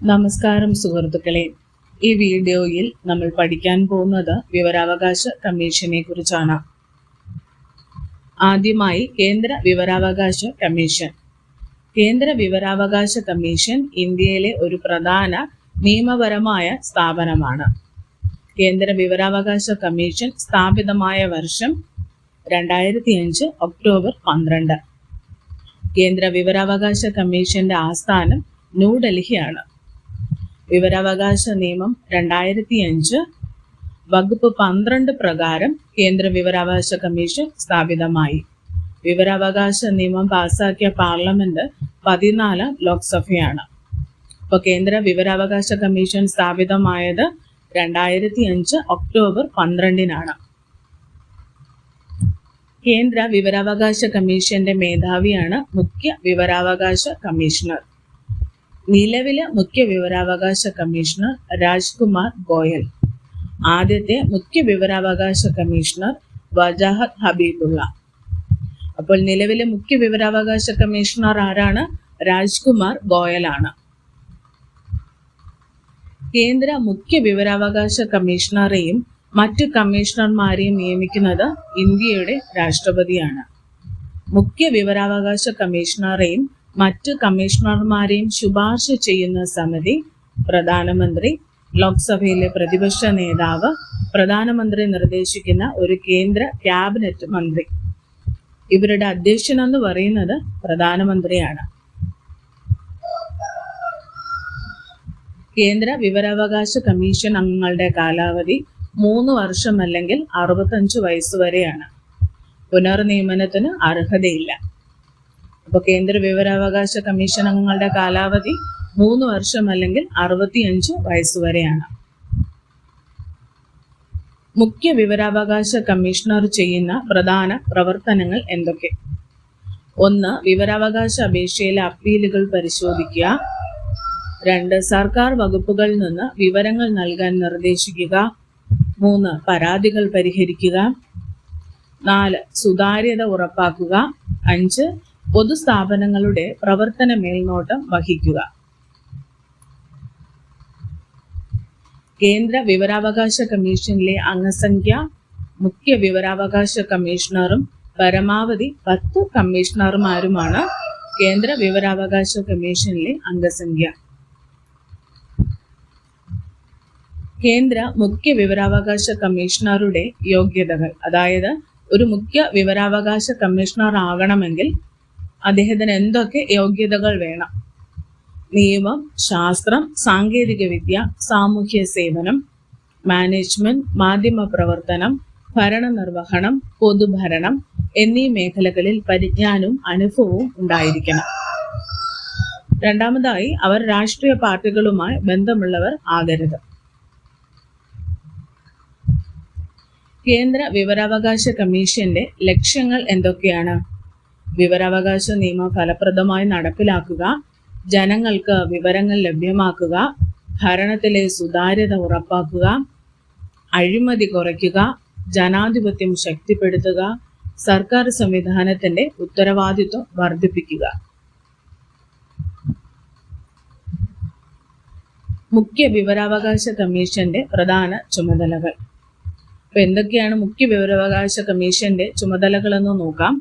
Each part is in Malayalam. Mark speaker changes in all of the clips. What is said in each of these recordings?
Speaker 1: നമസ്കാരം സുഹൃത്തുക്കളെ, ഈ വീഡിയോയിൽ നമ്മൾ പഠിക്കാൻ പോകുന്നത് വിവരാവകാശ കമ്മീഷനെ കുറിച്ചാണ്. ആദ്യമായി കേന്ദ്ര വിവരാവകാശ കമ്മീഷൻ. കേന്ദ്ര വിവരാവകാശ കമ്മീഷൻ ഇന്ത്യയിലെ ഒരു പ്രധാന നിയമപരമായ സ്ഥാപനമാണ്. കേന്ദ്ര വിവരാവകാശ കമ്മീഷൻ സ്ഥാപിതമായ വർഷം 2005 ഒക്ടോബർ 12. കേന്ദ്ര വിവരാവകാശ കമ്മീഷന്റെ ആസ്ഥാനം ന്യൂഡൽഹിയാണ്. വിവരാവകാശ നിയമം 2005 വകുപ്പ് 12 പ്രകാരം കേന്ദ്ര വിവരാവകാശ കമ്മീഷൻ സ്ഥാപിതമായി. വിവരാവകാശ നിയമം പാസാക്കിയ പാർലമെന്റ് 14 ലോക്സഭയാണ്. അപ്പോൾ കേന്ദ്ര വിവരാവകാശ കമ്മീഷൻ സ്ഥാപിതമായത് 2005 ഒക്ടോബർ 12 കേന്ദ്ര വിവരാവകാശ കമ്മീഷന്റെ മേധാവിയാണ് മുഖ്യ വിവരാവകാശ കമ്മീഷണർ. നിലവിലെ മുഖ്യ വിവരാവകാശ കമ്മീഷണർ രാജ്കുമാർ ഗോയൽ. ആദ്യത്തെ മുഖ്യ വിവരാവകാശ കമ്മീഷണർ വജാഹത്ത് ഹബീബുള്ള. അപ്പോൾ നിലവിലെ മുഖ്യ വിവരാവകാശ കമ്മീഷണർ ആരാണ്? രാജ്കുമാർ ഗോയലാണ്. കേന്ദ്ര മുഖ്യ വിവരാവകാശ കമ്മീഷണറെയും മറ്റു കമ്മീഷണർമാരെയും നിയമിക്കുന്നത് ഇന്ത്യയുടെ രാഷ്ട്രപതിയാണ്. മുഖ്യ വിവരാവകാശ കമ്മീഷണറെയും മറ്റ് കമ്മീഷണർമാരെയും ശുപാർശ ചെയ്യുന്ന സമിതി പ്രധാനമന്ത്രി, ലോക്സഭയിലെ പ്രതിപക്ഷ നേതാവ്, പ്രധാനമന്ത്രി നിർദ്ദേശിക്കുന്ന ഒരു കേന്ദ്ര ക്യാബിനറ്റ് മന്ത്രി. ഇവരുടെ അധ്യക്ഷൻ എന്ന് പറയുന്നത് പ്രധാനമന്ത്രിയാണ്. കേന്ദ്ര വിവരാവകാശ കമ്മീഷൻ അംഗങ്ങളുടെ കാലാവധി 3 വർഷം അല്ലെങ്കിൽ 65 വയസ്സുവരെയാണ്. പുനർനിയമനത്തിന് അർഹതയില്ല. അപ്പോൾ കേന്ദ്ര വിവരാവകാശ കമ്മീഷൻ അംഗങ്ങളുടെ കാലാവധി 3 വർഷം അല്ലെങ്കിൽ 65 വയസ്സുവരെയാണ്. മുഖ്യ വിവരാവകാശ കമ്മീഷണർ ചെയ്യുന്ന പ്രധാന പ്രവർത്തനങ്ങൾ എന്തൊക്കെ? 1. വിവരാവകാശ അപേക്ഷയിലെ അപ്പീലുകൾ പരിശോധിക്കുക. 2. സർക്കാർ വകുപ്പുകളിൽ നിന്ന് വിവരങ്ങൾ നൽകാൻ നിർദ്ദേശിക്കുക. 3. പരാതികൾ പരിഹരിക്കുക. 4. സുതാര്യത ഉറപ്പാക്കുക. 5. പൊതുസ്ഥാപനങ്ങളുടെ പ്രവർത്തന മേൽനോട്ടം വഹിക്കുക. കേന്ദ്ര വിവരാവകാശ കമ്മീഷനിലെ അംഗസംഖ്യ മുഖ്യ വിവരാവകാശ കമ്മീഷണറും പരമാവധി 10 കമ്മീഷണർമാരുമാണ് കേന്ദ്ര വിവരാവകാശ കമ്മീഷനിലെ അംഗസംഖ്യ. കേന്ദ്ര മുഖ്യ വിവരാവകാശ കമ്മീഷണറുടെ യോഗ്യതകൾ, അതായത് ഒരു മുഖ്യ വിവരാവകാശ കമ്മീഷണർ ആകണമെങ്കിൽ അദ്ദേഹത്തിന് എന്തൊക്കെ യോഗ്യതകൾ വേണം? നിയമം, ശാസ്ത്രം, സാങ്കേതിക വിദ്യ, സാമൂഹ്യ സേവനം, മാനേജ്മെന്റ്, മാധ്യമ പ്രവർത്തനം, ഭരണനിർവഹണം, പൊതുഭരണം എന്നീ മേഖലകളിൽ പരിജ്ഞാനവും അനുഭവവും ഉണ്ടായിരിക്കണം. രണ്ടാമതായി, അവർ രാഷ്ട്രീയ പാർട്ടികളുമായി ബന്ധമുള്ളവർ ആകരുത്. കേന്ദ്ര വിവരാവകാശ കമ്മീഷന്റെ ലക്ഷ്യങ്ങൾ എന്തൊക്കെയാണ്? വിവരാവകാശ നിയമം ഫലപ്രദമായി നടപ്പിലാക്കുക, ജനങ്ങൾക്ക് വിവരങ്ങൾ ലഭ്യമാക്കുക, ഭരണത്തിലെ സുതാര്യത ഉറപ്പാക്കുക, അഴിമതി കുറയ്ക്കുക, ജനാധിപത്യം ശക്തിപ്പെടുത്തുക, സർക്കാർ സംവിധാനത്തിന്റെ ഉത്തരവാദിത്വം വർദ്ധിപ്പിക്കുക. മുഖ്യ വിവരാവകാശ കമ്മീഷന്റെ പ്രധാന ചുമതലകൾ. അപ്പോൾ എന്തൊക്കെയാണ് മുഖ്യ വിവരാവകാശ കമ്മീഷന്റെ ചുമതലകൾ എന്ന് നോക്കാം.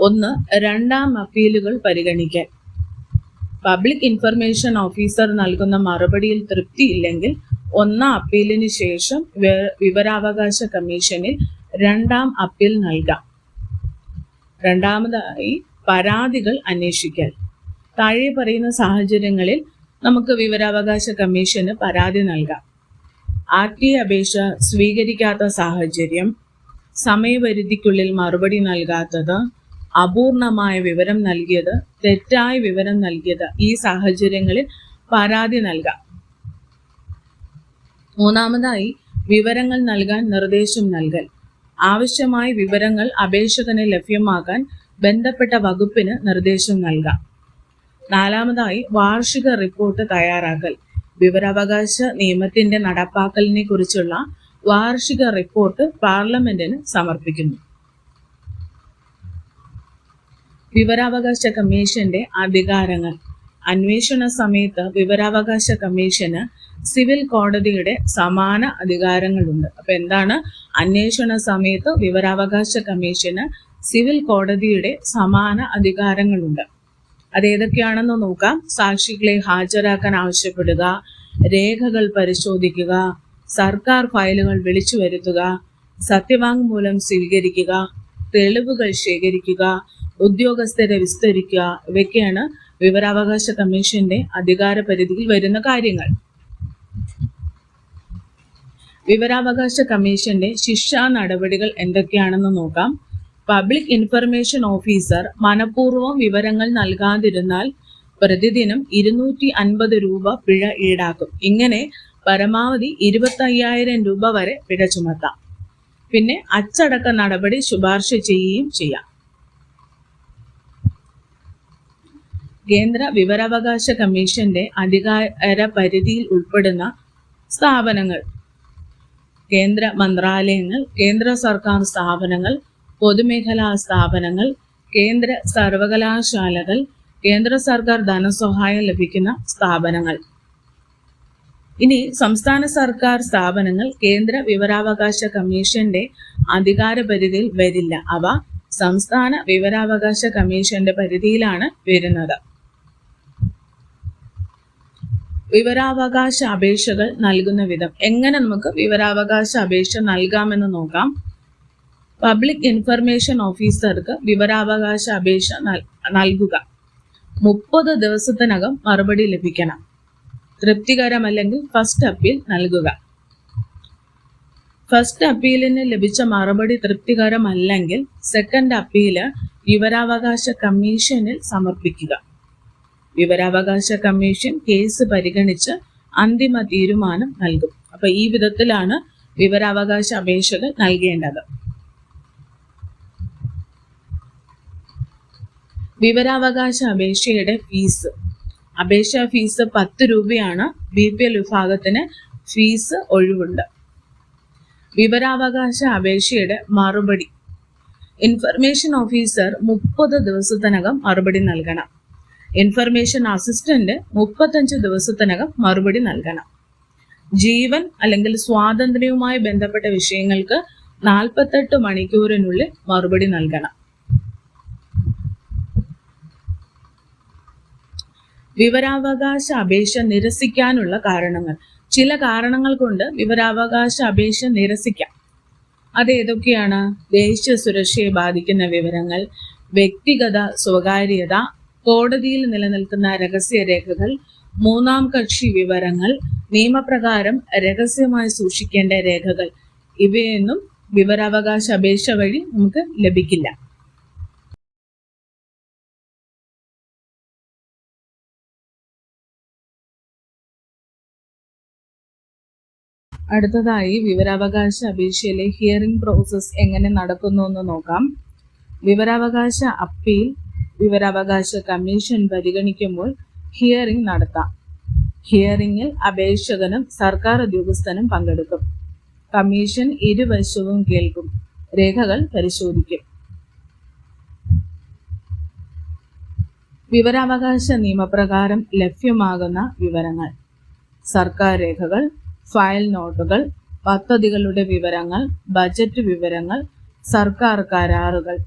Speaker 1: 1. രണ്ടാം അപ്പീലുകൾ പരിഗണിക്കൽ. പബ്ലിക് ഇൻഫർമേഷൻ ഓഫീസർ നൽകുന്ന മറുപടിയിൽ തൃപ്തിയില്ലെങ്കിൽ 1ാം അപ്പീലിന് ശേഷം വിവരാവകാശ കമ്മീഷനിൽ 2ാം അപ്പീൽ നൽകാം. രണ്ടാമതായി, പരാതികൾ അന്വേഷിക്കൽ. താഴെ പറയുന്ന സാഹചര്യങ്ങളിൽ നമുക്ക് വിവരാവകാശ കമ്മീഷന് പരാതി നൽകാം. RTA അപേക്ഷ സ്വീകരിക്കാത്ത സാഹചര്യം, സമയപരിധിക്കുള്ളിൽ മറുപടി നൽകാത്തത്, അപൂർണമായ വിവരം നൽകിയത്, തെറ്റായ വിവരം നൽകിയത്, ഈ സാഹചര്യങ്ങളിൽ പരാതി നൽകാം. 3ാമതായി, വിവരങ്ങൾ നൽകാൻ നിർദ്ദേശം നൽകൽ. ആവശ്യമായ വിവരങ്ങൾ അപേക്ഷകന് ലഭ്യമാക്കാൻ ബന്ധപ്പെട്ട വകുപ്പിന് നിർദ്ദേശം നൽകാം. 4ാമതായി, വാർഷിക റിപ്പോർട്ട് തയ്യാറാക്കൽ. വിവരാവകാശ നിയമത്തിന്റെ നടപ്പാക്കലിനെ കുറിച്ചുള്ള വാർഷിക റിപ്പോർട്ട് പാർലമെന്റിന് സമർപ്പിക്കുന്നു. വിവരാവകാശ കമ്മീഷന്റെ അധികാരങ്ങൾ. അന്വേഷണ സമയത്ത് വിവരാവകാശ കമ്മീഷന് സിവിൽ കോടതിയുടെ സമാന അധികാരങ്ങളുണ്ട്. അപ്പൊ എന്താണ്? അന്വേഷണ സമയത്ത് വിവരാവകാശ കമ്മീഷന് സിവിൽ കോടതിയുടെ സമാന അധികാരങ്ങളുണ്ട്. അതേതൊക്കെയാണെന്ന് നോക്കാം. സാക്ഷികളെ ഹാജരാക്കാൻ ആവശ്യപ്പെടുക, രേഖകൾ പരിശോധിക്കുക, സർക്കാർ ഫയലുകൾ വിളിച്ചു വരുത്തുക, സത്യവാങ്മൂലം സ്വീകരിക്കുക, തെളിവുകൾ ശേഖരിക്കുക, ഉദ്യോഗസ്ഥരെ വിസ്തരിക്കുക, ഇവയ്ക്കാണ് വിവരാവകാശ കമ്മീഷന്റെ അധികാര പരിധിയിൽ വരുന്ന കാര്യങ്ങൾ. വിവരാവകാശ കമ്മീഷന്റെ ശിക്ഷാ നടപടികൾ എന്തൊക്കെയാണെന്ന് നോക്കാം. പബ്ലിക് ഇൻഫർമേഷൻ ഓഫീസർ മനഃപൂർവ്വം വിവരങ്ങൾ നൽകാതിരുന്നാൽ പ്രതിദിനം 250 രൂപ പിഴ ഈടാക്കും. ഇങ്ങനെ പരമാവധി 25,000 രൂപ വരെ പിഴ ചുമത്താം. പിന്നെ അച്ചടക്ക നടപടി ശുപാർശ ചെയ്യുകയും ചെയ്യാം. കേന്ദ്ര വിവരാവകാശ കമ്മീഷന്റെ അധികാര പരിധിയിൽ ഉൾപ്പെടുന്ന സ്ഥാപനങ്ങൾ: കേന്ദ്ര മന്ത്രാലയങ്ങൾ, കേന്ദ്ര സർക്കാർ സ്ഥാപനങ്ങൾ, പൊതുമേഖലാ സ്ഥാപനങ്ങൾ, കേന്ദ്ര സർവകലാശാലകൾ, കേന്ദ്ര സർക്കാർ ധനസഹായം ലഭിക്കുന്ന സ്ഥാപനങ്ങൾ. ഇനി സംസ്ഥാന സർക്കാർ സ്ഥാപനങ്ങൾ കേന്ദ്ര വിവരാവകാശ കമ്മീഷന്റെ അധികാര പരിധിയിൽ വരില്ല. അവ സംസ്ഥാന വിവരാവകാശ കമ്മീഷന്റെ പരിധിയിലാണ് വരുന്നത്. വിവരാവകാശ അപേക്ഷകൾ നൽകുന്ന വിധം. എങ്ങനെ നമുക്ക് വിവരാവകാശ അപേക്ഷ നൽകാമെന്ന് നോക്കാം. പബ്ലിക് ഇൻഫർമേഷൻ ഓഫീസർക്ക് വിവരാവകാശ അപേക്ഷ നൽകുക. 30 ദിവസത്തിനകം മറുപടി ലഭിക്കണം. തൃപ്തികരമല്ലെങ്കിൽ ഫസ്റ്റ് അപ്പീൽ നൽകുക. ഫസ്റ്റ് അപ്പീലിന് ലഭിച്ച മറുപടി തൃപ്തികരമല്ലെങ്കിൽ സെക്കൻഡ് അപ്പീല് വിവരാവകാശ കമ്മീഷനിൽ സമർപ്പിക്കുക. വിവരാവകാശ കമ്മീഷൻ കേസ് പരിഗണിച്ച് അന്തിമ തീരുമാനം നൽകും. അപ്പൊ ഈ വിധത്തിലാണ് വിവരാവകാശ അപേക്ഷകൾ നൽകേണ്ടത്. വിവരാവകാശ അപേക്ഷയുടെ ഫീസ്. അപേക്ഷാ ഫീസ് 10 രൂപയാണ്. BPL വിഭാഗത്തിന് ഫീസ് ഒഴിവുണ്ട്. വിവരാവകാശ അപേക്ഷയുടെ മറുപടി. ഇൻഫർമേഷൻ ഓഫീസർ 30 ദിവസത്തിനകം മറുപടി നൽകണം. ഇൻഫർമേഷൻ അസിസ്റ്റന്റ് 35 ദിവസത്തിനകം മറുപടി നൽകണം. ജീവൻ അല്ലെങ്കിൽ സ്വാതന്ത്ര്യവുമായി ബന്ധപ്പെട്ട വിഷയങ്ങൾക്ക് 48 മണിക്കൂറിനുള്ളിൽ മറുപടി നൽകണം. വിവരാവകാശ അപേക്ഷ നിരസിക്കാനുള്ള കാരണങ്ങൾ. ചില കാരണങ്ങൾ കൊണ്ട് വിവരാവകാശ അപേക്ഷ നിരസിക്കാം. അത് ഏതൊക്കെയാണ്? ദേശീയ സുരക്ഷയെ ബാധിക്കുന്ന വിവരങ്ങൾ, വ്യക്തിഗത സ്വകാര്യത, കോടതിയിൽ നിലനിൽക്കുന്ന രഹസ്യരേഖകൾ, മൂന്നാം കക്ഷി വിവരങ്ങൾ, നിയമപ്രകാരം രഹസ്യമായി സൂക്ഷിക്കേണ്ട രേഖകൾ, ഇവയൊന്നും വിവരാവകാശ അപേക്ഷ വഴി നമുക്ക് ലഭിക്കില്ല. അടുത്തതായി വിവരാവകാശ അപേക്ഷയിലെ ഹിയറിംഗ് പ്രോസസ് എങ്ങനെ നടക്കുന്നു എന്ന് നോക്കാം. വിവരാവകാശ അപ്പീൽ വിവരാവകാശ കമ്മീഷൻ പരിഗണിക്കുമ്പോൾ ഹിയറിംഗ് നടത്താം. ഹിയറിംഗിൽ അപേക്ഷകനും സർക്കാർ ഉദ്യോഗസ്ഥനും പങ്കെടുക്കും. കമ്മീഷൻ ഇരുവശവും കേൾക്കും, രേഖകൾ പരിശോധിക്കും. വിവരാവകാശ നിയമപ്രകാരം ലഭ്യമാകുന്ന വിവരങ്ങൾ: സർക്കാർ രേഖകൾ, ഫയൽ നോട്ടുകൾ, പദ്ധതികളുടെ വിവരങ്ങൾ, ബജറ്റ് വിവരങ്ങൾ, സർക്കാർ കരാറുകൾ,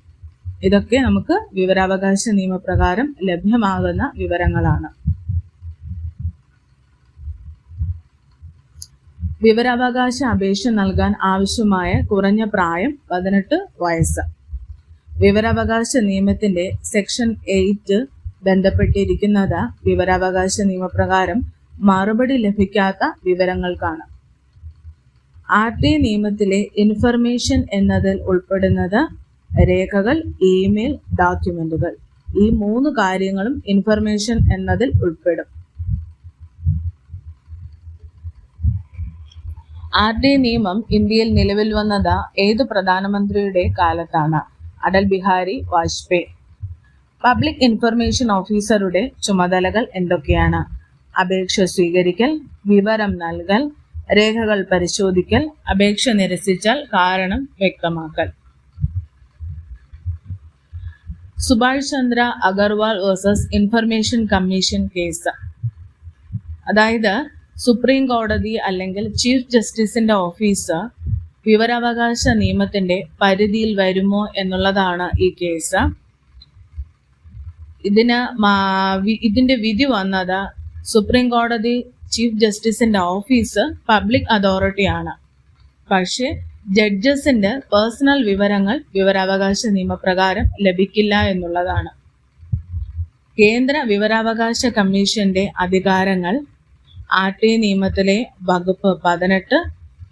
Speaker 1: ഇതൊക്കെ നമുക്ക് വിവരാവകാശ നിയമപ്രകാരം ലഭ്യമാകുന്ന വിവരങ്ങളാണ്. വിവരാവകാശ അപേക്ഷ നൽകാൻ ആവശ്യമായ കുറഞ്ഞ പ്രായം 18 വയസ്സ്. വിവരാവകാശ നിയമത്തിന്റെ സെക്ഷൻ 8 ബന്ധപ്പെട്ടിരിക്കുന്നത് വിവരാവകാശ നിയമപ്രകാരം മറുപടി ലഭിക്കാത്ത വിവരങ്ങൾക്കാണ്. RT നിയമത്തിലെ ഇൻഫർമേഷൻ എന്നതിൽ ഉൾപ്പെടുന്നത് രേഖകൾ, ഇമെയിൽ, ഡോക്യുമെന്റുകൾ. ഈ 3 കാര്യങ്ങളും ഇൻഫർമേഷൻ എന്നതിൽ ഉൾപ്പെടും. RT നിയമം ഇന്ത്യയിൽ നിലവിൽ വന്നത് ഏത് പ്രധാനമന്ത്രിയുടെ കാലത്താണ്? അടൽ ബിഹാരി വാജ്പേയി. പബ്ലിക് ഇൻഫർമേഷൻ ഓഫീസറുടെ ചുമതലകൾ എന്തൊക്കെയാണ്? അപേക്ഷ സ്വീകരിക്കൽ, വിവരം നൽകൽ, രേഖകൾ പരിശോധിക്കൽ, അപേക്ഷ നിരസിച്ചാൽ കാരണം വ്യക്തമാക്കൽ. Subhash Chandra Agarwal versus information commission case. അതായത് സുപ്രീം കോടതി അല്ലെങ്കിൽ ചീഫ് ജസ്റ്റിസിന്റെ ഓഫീസ് വിവരാവകാശ നിയമത്തിന്റെ പരിധിയിൽ വരുമോ എന്നുള്ളതാണ് ഈ കേസ്. ഇതിന്റെ വിധി വന്നത് സുപ്രീം കോടതി ചീഫ് ജസ്റ്റിസിന്റെ ഓഫീസ് പബ്ലിക് അതോറിറ്റിയാണ്. പക്ഷേ ജഡ്ജസിന്റെ പേഴ്സണൽ വിവരങ്ങൾ വിവരാവകാശ നിയമപ്രകാരം ലഭിക്കില്ല എന്നുള്ളതാണ്. കേന്ദ്ര വിവരാവകാശ കമ്മീഷന്റെ അധികാരങ്ങൾ RTI നിയമത്തിലെ വകുപ്പ് 18,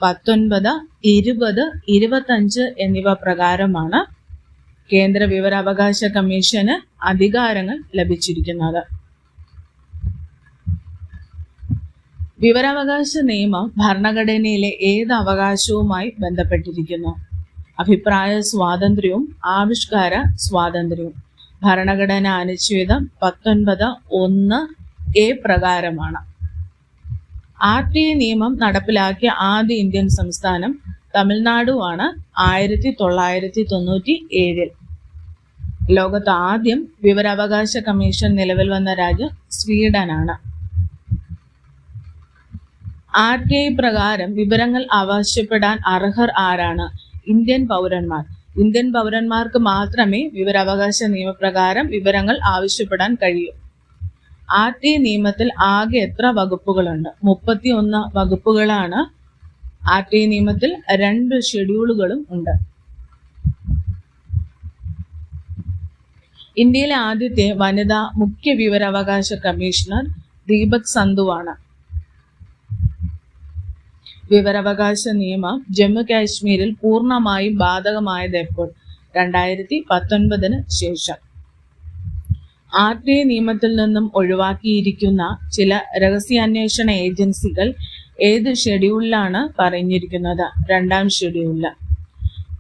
Speaker 1: 19, 20, 25 എന്നിവ പ്രകാരമാണ് കേന്ദ്ര വിവരാവകാശ കമ്മീഷന് അധികാരങ്ങൾ ലഭിച്ചിരിക്കുന്നത്. വിവരാവകാശ നിയമം ഭരണഘടനയിലെ ഏത് അവകാശവുമായി ബന്ധപ്പെട്ടിരിക്കുന്നു? അഭിപ്രായ സ്വാതന്ത്ര്യവും ആവിഷ്കാര സ്വാതന്ത്ര്യവും. ഭരണഘടനാ അനുച്ഛേദം 19(1)(a) പ്രകാരമാണ്. RTI നിയമം നടപ്പിലാക്കിയ ആദ്യ ഇന്ത്യൻ സംസ്ഥാനം തമിഴ്നാടുവാണ് 1997. ലോകത്ത് ആദ്യം വിവരാവകാശ കമ്മീഷൻ നിലവിൽ വന്ന രാജ്യം സ്വീഡനാണ്. RTI പ്രകാരം വിവരങ്ങൾ ആവശ്യപ്പെടാൻ അർഹർ ആരാണ്? ഇന്ത്യൻ പൗരന്മാർ. ഇന്ത്യൻ പൗരന്മാർക്ക് മാത്രമേ വിവരാവകാശ നിയമപ്രകാരം വിവരങ്ങൾ ആവശ്യപ്പെടാൻ കഴിയൂ. RTI നിയമത്തിൽ ആകെ എത്ര വകുപ്പുകളുണ്ട്? 31 വകുപ്പുകളാണ്. RTI നിയമത്തിൽ 2 ഷെഡ്യൂളുകളും ഉണ്ട്. ഇന്ത്യയിലെ ആദ്യത്തെ വനിതാ മുഖ്യ വിവരാവകാശ കമ്മീഷണർ ദീപക് സന്ധുവാണ്. വിവരാവകാശ നിയമം ജമ്മു കാശ്മീരിൽ പൂർണ്ണമായും ബാധകമായത് എപ്പോൾ? 2019 ശേഷം. RTI നിയമത്തിൽ നിന്നും ഒഴിവാക്കിയിരിക്കുന്ന ചില രഹസ്യാന്വേഷണ ഏജൻസികൾ ഏത് ഷെഡ്യൂളിലാണ് പറഞ്ഞിരിക്കുന്നത്? 2-ാം ഷെഡ്യൂളിൽ.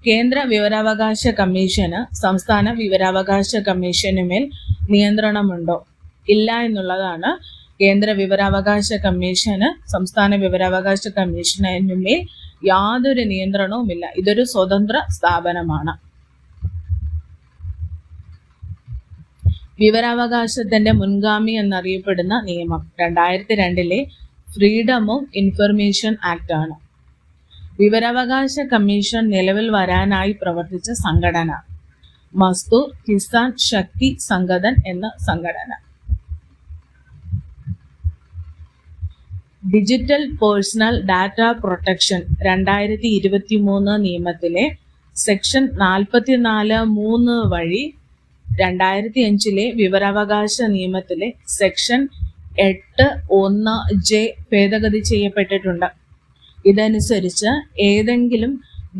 Speaker 1: കേന്ദ്ര വിവരാവകാശ കമ്മീഷന് സംസ്ഥാന വിവരാവകാശ കമ്മീഷനുമേൽ നിയന്ത്രണമുണ്ടോ? ഇല്ല എന്നുള്ളതാണ്. കേന്ദ്ര വിവരാവകാശ കമ്മീഷന് സംസ്ഥാന വിവരാവകാശ കമ്മീഷനുമേൽ യാതൊരു നിയന്ത്രണവുമില്ല. ഇതൊരു സ്വതന്ത്ര സ്ഥാപനമാണ്. വിവരാവകാശത്തിന്റെ മുൻഗാമി എന്നറിയപ്പെടുന്ന നിയമം 2002 ഫ്രീഡം ഓഫ് ഇൻഫർമേഷൻ ആക്ട് ആണ്. വിവരാവകാശ കമ്മീഷൻ നിലവിൽ വരാനായി പ്രവർത്തിച്ച സംഘടന മസ്ദൂർ കിസാൻ ശക്തി സംഗഠൻ എന്ന സംഘടന. ഡിജിറ്റൽ പേഴ്സണൽ ഡാറ്റ പ്രൊട്ടക്ഷൻ 2023 നിയമത്തിലെ സെക്ഷൻ 44(3) വഴി 2005 വിവരാവകാശ നിയമത്തിലെ സെക്ഷൻ 8(1)(j) ഭേദഗതി ചെയ്യപ്പെട്ടിട്ടുണ്ട്. ഇതനുസരിച്ച് ഏതെങ്കിലും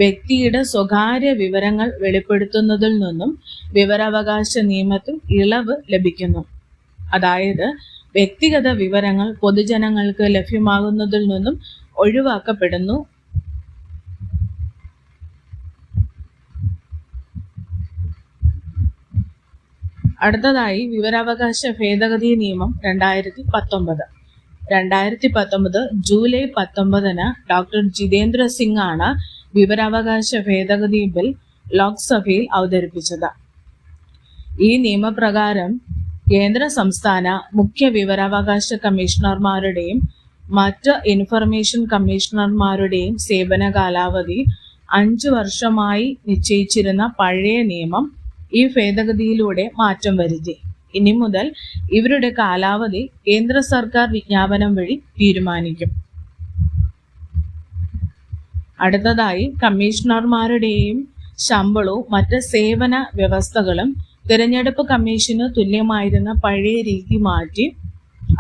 Speaker 1: വ്യക്തിയുടെ സ്വകാര്യ വിവരങ്ങൾ വെളിപ്പെടുത്തുന്നതിൽ നിന്നും വിവരാവകാശ നിയമത്തിൽ ഇളവ് ലഭിക്കുന്നു. അതായത് വ്യക്തിഗത വിവരങ്ങൾ പൊതുജനങ്ങൾക്ക് ലഭ്യമാകുന്നതിൽ നിന്നും ഒഴിവാക്കപ്പെടുന്നു. അടുത്തതായി വിവരാവകാശ ഭേദഗതി നിയമം 2019 ജൂലൈ 19 ഡോക്ടർ ജിതേന്ദ്ര സിംഗ് ആണ് വിവരാവകാശ ഭേദഗതി ബിൽ ലോക്സഭയിൽ അവതരിപ്പിച്ചത്. ഈ നിയമപ്രകാരം കേന്ദ്ര സംസ്ഥാന മുഖ്യ വിവരാവകാശ കമ്മീഷണർമാരുടെയും മറ്റ് ഇൻഫർമേഷൻ കമ്മീഷണർമാരുടെയും സേവന കാലാവധി 5 വർഷമായി നിശ്ചയിച്ചിരുന്ന പഴയ നിയമം ഈ ഭേദഗതിയിലൂടെ മാറ്റം വരുത്തി. ഇനി മുതൽ ഇവരുടെ കാലാവധി കേന്ദ്ര സർക്കാർ വിജ്ഞാപനം വഴി തീരുമാനിക്കും. അടുത്തതായി കമ്മീഷണർമാരുടെയും ശമ്പളവും മറ്റ് സേവന വ്യവസ്ഥകളും തിരഞ്ഞെടുപ്പ് കമ്മീഷന് തുല്യമായിരുന്ന പഴയ രീതി മാറ്റി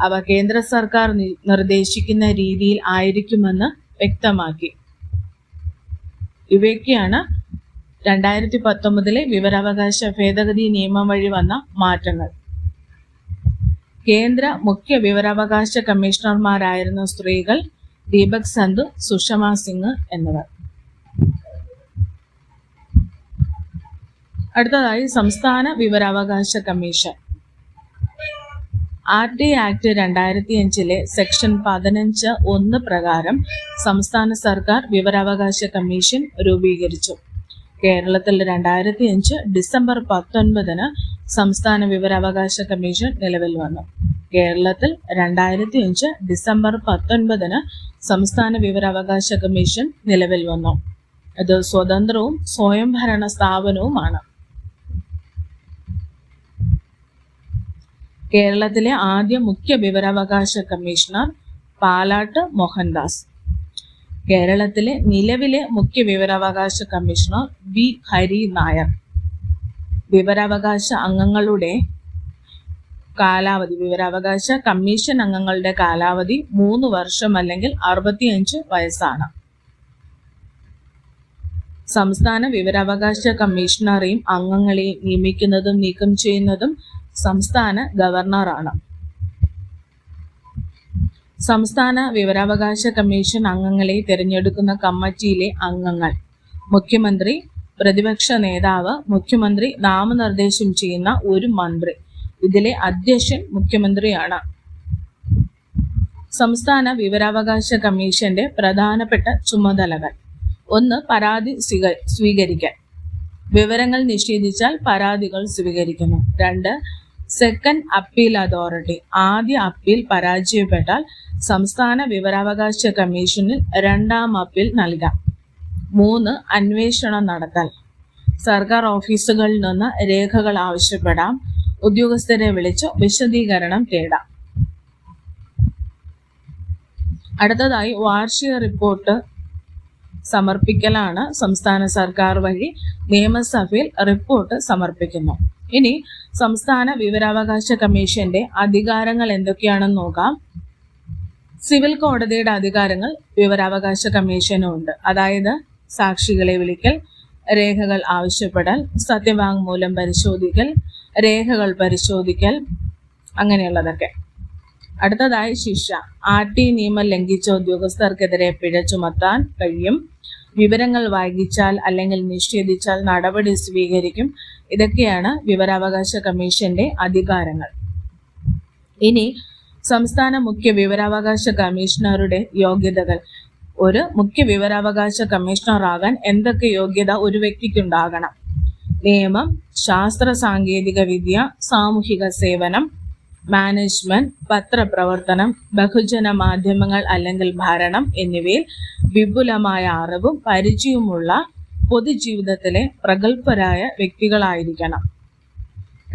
Speaker 1: അവ കേന്ദ്ര സർക്കാർ നിർദ്ദേശിക്കുന്ന രീതിയിൽ ആയിരിക്കുമെന്ന് വ്യക്തമാക്കി. ഇവയൊക്കെയാണ് 2019 വിവരാവകാശ ഭേദഗതി നിയമം വഴി വന്ന മാറ്റങ്ങൾ. കേന്ദ്ര മുഖ്യ വിവരാവകാശ കമ്മീഷണർമാരായിരുന്ന സ്ത്രീകൾ ദീപക് സന്ധു, സുഷമ സിംഗ് എന്നിവർ. അടുത്തതായി സംസ്ഥാന വിവരാവകാശ കമ്മീഷൻ. RTI ആക്ട് 2005 സെക്ഷൻ 15(1) പ്രകാരം സംസ്ഥാന സർക്കാർ വിവരാവകാശ കമ്മീഷൻ രൂപീകരിച്ചു. കേരളത്തിൽ 2005 ഡിസംബർ 19 സംസ്ഥാന വിവരാവകാശ കമ്മീഷൻ നിലവിൽ വന്നു. കേരളത്തിൽ 2005 ഡിസംബർ 19 സംസ്ഥാന വിവരാവകാശ കമ്മീഷൻ നിലവിൽ വന്നു. ഇത് സ്വതന്ത്രവും സ്വയംഭരണ സ്ഥാപനവുമാണ്. കേരളത്തിലെ ആദ്യ മുഖ്യ വിവരാവകാശ കമ്മീഷണർ പാലാട്ട് മോഹൻദാസ്. കേരളത്തിലെ നിലവിലെ മുഖ്യ വിവരാവകാശ കമ്മീഷണർ വി ഹരി നായർ. വിവരാവകാശ അംഗങ്ങളുടെ കാലാവധി, വിവരാവകാശ കമ്മീഷൻ അംഗങ്ങളുടെ കാലാവധി 3 വർഷം അല്ലെങ്കിൽ 65 വയസ്സാണ്. സംസ്ഥാന വിവരാവകാശ കമ്മീഷണറെയും അംഗങ്ങളെയും നിയമിക്കുന്നതും നീക്കം ചെയ്യുന്നതും സംസ്ഥാന ഗവർണറാണ്. സംസ്ഥാന വിവരാവകാശ കമ്മീഷൻ അംഗങ്ങളെ തിരഞ്ഞെടുക്കുന്ന കമ്മിറ്റിയിലെ അംഗങ്ങൾ മുഖ്യമന്ത്രി, പ്രതിപക്ഷ നേതാവ്, മുഖ്യമന്ത്രി നാമനിർദ്ദേശം ചെയ്യുന്ന ഒരു മന്ത്രി. ഇതിലെ അധ്യക്ഷൻ മുഖ്യമന്ത്രിയാണ്. സംസ്ഥാന വിവരാവകാശ കമ്മീഷന്റെ പ്രധാനപ്പെട്ട ചുമതലകൾ: 1. പരാതി സ്വീകരിക്കൽ. വിവരങ്ങൾ നിഷേധിച്ചാൽ പരാതികൾ സ്വീകരിക്കുന്നു. 2. Second appeal authority. ആദ്യ അപ്പീൽ പരാജയപ്പെട്ടാൽ സംസ്ഥാന വിവരാവകാശ കമ്മീഷനിൽ 2ാം അപ്പീൽ നൽകാം. 3. അന്വേഷണം നടത്തൽ. സർക്കാർ ഓഫീസുകളിൽ നിന്ന് രേഖകൾ ആവശ്യപ്പെടാം. ഉദ്യോഗസ്ഥരെ വിളിച്ച് വിശദീകരണം തേടാം. അടുത്തതായി വാർഷിക റിപ്പോർട്ട് സമർപ്പിക്കലാണ്. സംസ്ഥാന സർക്കാർ വഴി നിയമസഭയിൽ റിപ്പോർട്ട് സമർപ്പിക്കുന്നു. ഇനി സംസ്ഥാന വിവരാവകാശ കമ്മീഷന്റെ അധികാരങ്ങൾ എന്തൊക്കെയാണെന്ന് നോക്കാം. സിവിൽ കോടതിയുടെ അധികാരങ്ങൾ വിവരാവകാശ കമ്മീഷനും ഉണ്ട്. അതായത് സാക്ഷികളെ വിളിക്കൽ, രേഖകൾ ആവശ്യപ്പെടൽ, സത്യവാങ്മൂലം പരിശോധിക്കൽ, രേഖകൾ പരിശോധിക്കൽ, അങ്ങനെയുള്ളതൊക്കെ. അടുത്തതായി ശിക്ഷ. RT നിയമം ലംഘിച്ച ഉദ്യോഗസ്ഥർക്കെതിരെ പിഴ ചുമത്താൻ കഴിയും. വിവരങ്ങൾ വൈകിച്ചാൽ അല്ലെങ്കിൽ നിഷേധിച്ചാൽ നടപടി സ്വീകരിക്കും. ഇതൊക്കെയാണ് വിവരാവകാശ കമ്മീഷന്റെ അധികാരങ്ങൾ. ഇനി സംസ്ഥാന മുഖ്യ വിവരാവകാശ കമ്മീഷണറുടെ യോഗ്യതകൾ. ഒരു മുഖ്യ വിവരാവകാശ കമ്മീഷണർ ആകാൻ എന്തൊക്കെ യോഗ്യത ഒരു വ്യക്തിക്കുണ്ടാകണം? നിയമം, ശാസ്ത്ര സാങ്കേതിക വിദ്യ, സാമൂഹിക സേവനം, മാനേജ്മെന്റ്, പത്രപ്രവർത്തനം, ബഹുജന മാധ്യമങ്ങൾ അല്ലെങ്കിൽ ഭരണം എന്നിവയിൽ വിപുലമായ അറിവും പരിചയവുമുള്ള പൊതുജീവിതത്തിലെ പ്രഗത്ഭരായ വ്യക്തികളായിരിക്കണം.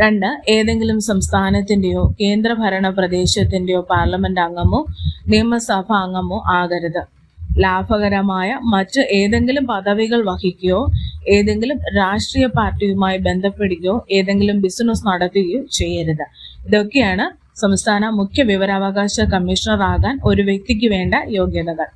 Speaker 1: 2. ഏതെങ്കിലും സംസ്ഥാനത്തിൻ്റെയോ കേന്ദ്രഭരണ പ്രദേശത്തിൻ്റെയോ പാർലമെന്റ് അംഗമോ നിയമസഭാ അംഗമോ ആകരുത്. ലാഭകരമായ മറ്റ് ഏതെങ്കിലും പദവികൾ വഹിക്കുകയോ ഏതെങ്കിലും രാഷ്ട്രീയ പാർട്ടിയുമായി ബന്ധപ്പെടുകയോ ഏതെങ്കിലും ബിസിനസ് നടത്തുകയോ ചെയ്യരുത്. ഇതൊക്കെയാണ് സംസ്ഥാന മുഖ്യ വിവരാവകാശ കമ്മീഷണർ ആകാൻ ഒരു വ്യക്തിക്ക് വേണ്ട യോഗ്യതകൾ.